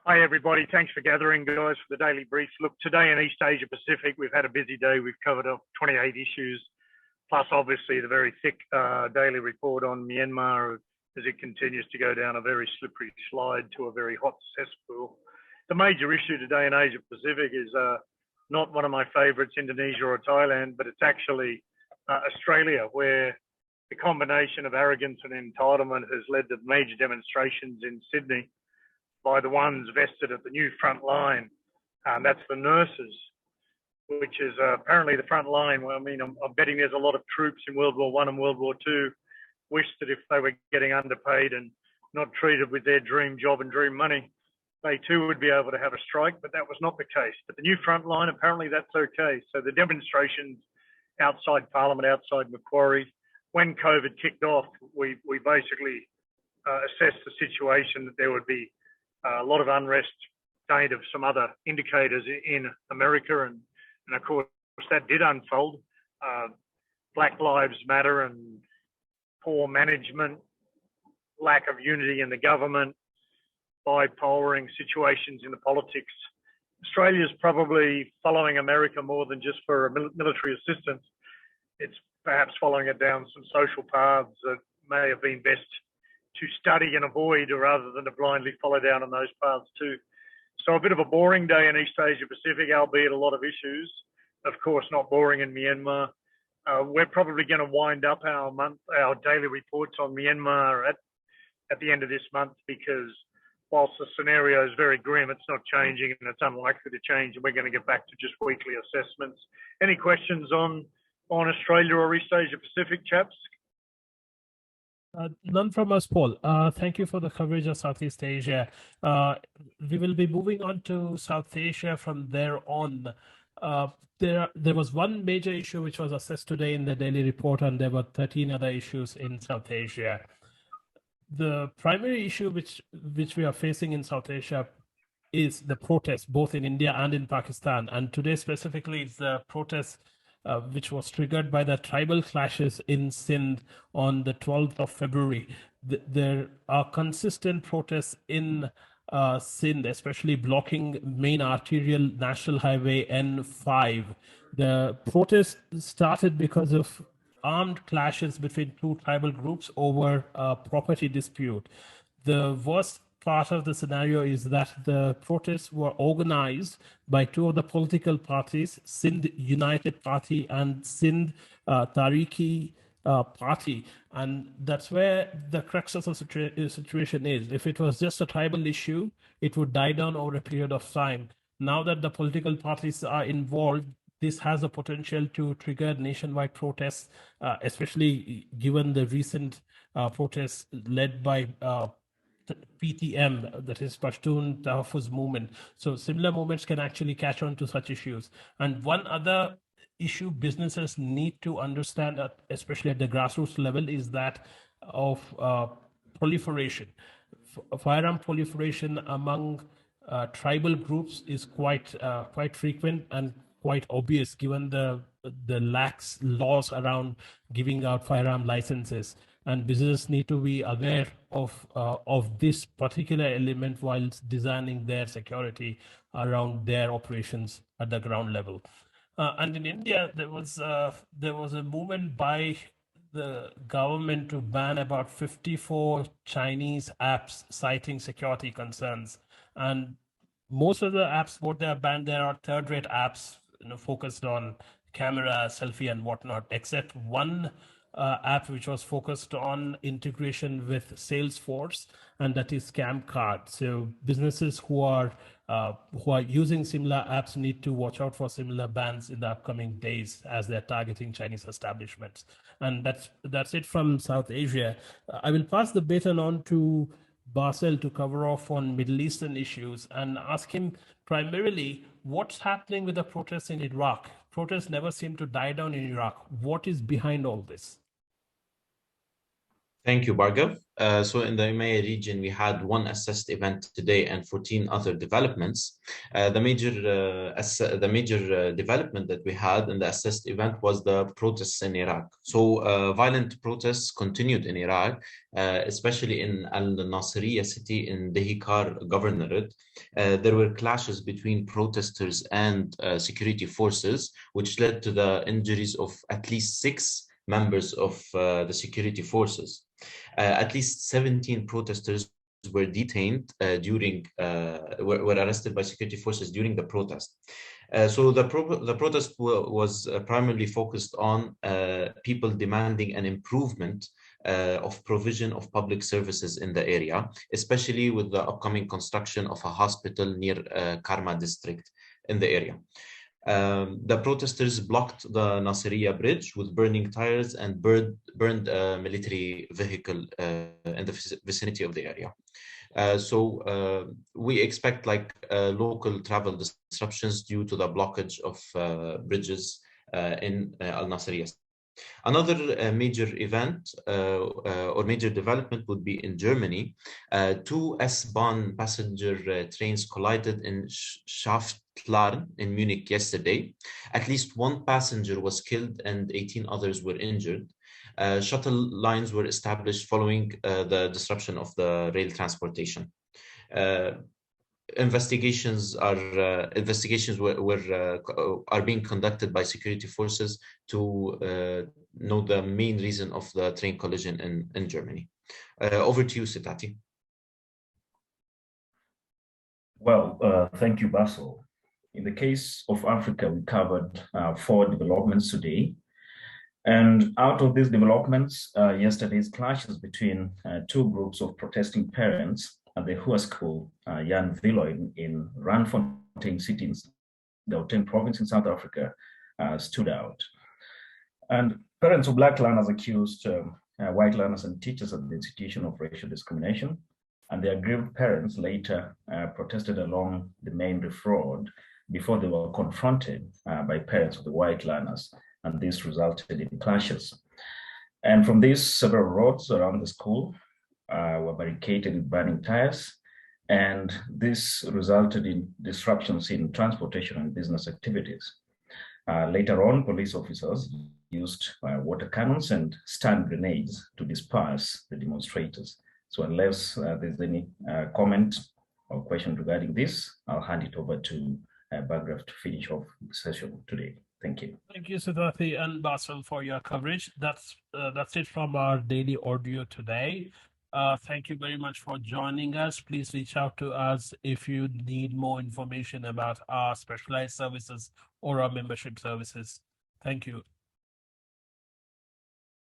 Hi, everybody. Thanks for gathering, guys, for the daily brief. Look, today in East Asia Pacific, we've had a busy day. We've covered up 28 issues, plus obviously the very thick daily report on Myanmar as it continues to go down a very slippery slide to a very hot cesspool. The major issue today in Asia Pacific is not one of my favorites, Indonesia or Thailand, but it's actually Australia, where the combination of arrogance and entitlement has led to major demonstrations in Sydney by the ones vested at the new front line. That's the nurses, which is apparently the front line. Well, I mean, I'm betting there's a lot of troops in World War I and World War II wished that if they were getting underpaid and not treated with their dream job and dream money, they too would be able to have a strike, but that was not the case. But the new front line, apparently that's okay. So the demonstrations outside Parliament, outside Macquarie, when COVID kicked off, we basically assessed the situation that there would be a lot of unrest, date of some other indicators in America, and of course that did unfold. Black Lives Matter and poor management, lack of unity in the government, bipolaring situations in the politics. Australia's probably following America more than just for military assistance. It's perhaps following it down some social paths that may have been best to study and avoid rather than to blindly follow down on those paths too. So a bit of a boring day in East Asia Pacific, albeit a lot of issues. Of course, not boring in Myanmar. We're probably going to wind up our daily reports on Myanmar at the end of this month, because whilst the scenario is very grim, it's not changing and it's unlikely to change, and we're going to get back to just weekly assessments. Any questions on Australia or East Asia Pacific, chaps? None from us, Paul. Thank you for the coverage of Southeast Asia. We will be moving on to South Asia from there on. There was one major issue which was assessed today in the daily report, and there were 13 other issues in South Asia. The primary issue which we are facing in South Asia is the protests, both in India and in Pakistan. And today specifically, it's the protests which was triggered by the tribal clashes in Sindh on the 12th of February. There are consistent protests in Sindh, especially blocking main arterial national highway N5. The protest started because of armed clashes between two tribal groups over a property dispute. The worst part of the scenario is that the protests were organized by two of the political parties, Sindh United Party and Sindh Tariki Party. And that's where the crux of the situation is. If it was just a tribal issue, it would die down over a period of time. Now that the political parties are involved, this has the potential to trigger nationwide protests, especially given the recent protests led by PTM, that is Pashtun Tahaffuz movement. So similar movements can actually catch on to such issues. And one other issue businesses need to understand, especially at the grassroots level, is that of proliferation. Firearm proliferation among tribal groups is quite frequent and quite obvious, given the lax laws around giving out firearm licenses. And businesses need to be aware of this particular element while designing their security around their operations at the ground level. And in India, there was a movement by the government to ban about 54 Chinese apps citing security concerns. And most of the apps, what they are banned, there are third-rate apps, focused on camera, selfie, and whatnot, except one app which was focused on integration with Salesforce, and that is Scam Card. So businesses who are using similar apps need to watch out for similar bans in the upcoming days as they're targeting Chinese establishments. And that's it from South Asia. I will pass the baton on to Bassel to cover off on Middle Eastern issues and ask him primarily what's happening with the protests in Iraq. Protests never seem to die down in Iraq. What is behind all this? Thank you, Bhargav. So in the EMEA region, we had one assessed event today and 14 other developments. The major development that we had in the assessed event was the protests in Iraq. So violent protests continued in Iraq, especially in Al-Nasiriyah city in Dhi Qar governorate. There were clashes between protesters and security forces, which led to the injuries of at least 6 members of the security forces. At least 17 protesters were detained were arrested by security forces during the protest. So the protest was primarily focused on people demanding an improvement of provision of public services in the area, especially with the upcoming construction of a hospital near Karma district in the area. The protesters blocked the Nasiriyah bridge with burning tires and burned a military vehicle in the vicinity of the area. So we expect local travel disruptions due to the blockage of bridges in Al-Nasiriyah. Another major event or major development would be in Germany. 2 S-Bahn passenger trains collided in Schaftlaren in Munich yesterday. At least 1 passenger was killed and 18 others were injured. Shuttle lines were established following the disruption of the rail transportation. Investigations are being conducted by security forces to know the main reason of the train collision in Germany. Over to you, Sitati. Well, thank you, Bassel. In the case of Africa, we covered 4 developments today. And out of these developments, yesterday's clashes between 2 groups of protesting parents at the Hua School, Jan Vilo in Randfontein city in Gauteng Province in South Africa stood out. And parents of black learners accused white learners and teachers at the institution of racial discrimination. And their aggrieved parents later protested along the main road before they were confronted by parents of the white learners. And this resulted in clashes. And from these, several roads around the school were barricaded with burning tires, and this resulted in disruptions in transportation and business activities. Later on, police officers used water cannons and stun grenades to disperse the demonstrators. So unless there's any comment or question regarding this, I'll hand it over to Bhargav to finish off the session today. Thank you. Thank you, Sitati and Bassel, for your coverage. That's it from our daily audio today. Thank you very much for joining us. Please reach out to us if you need more information about our specialized services or our membership services. Thank you.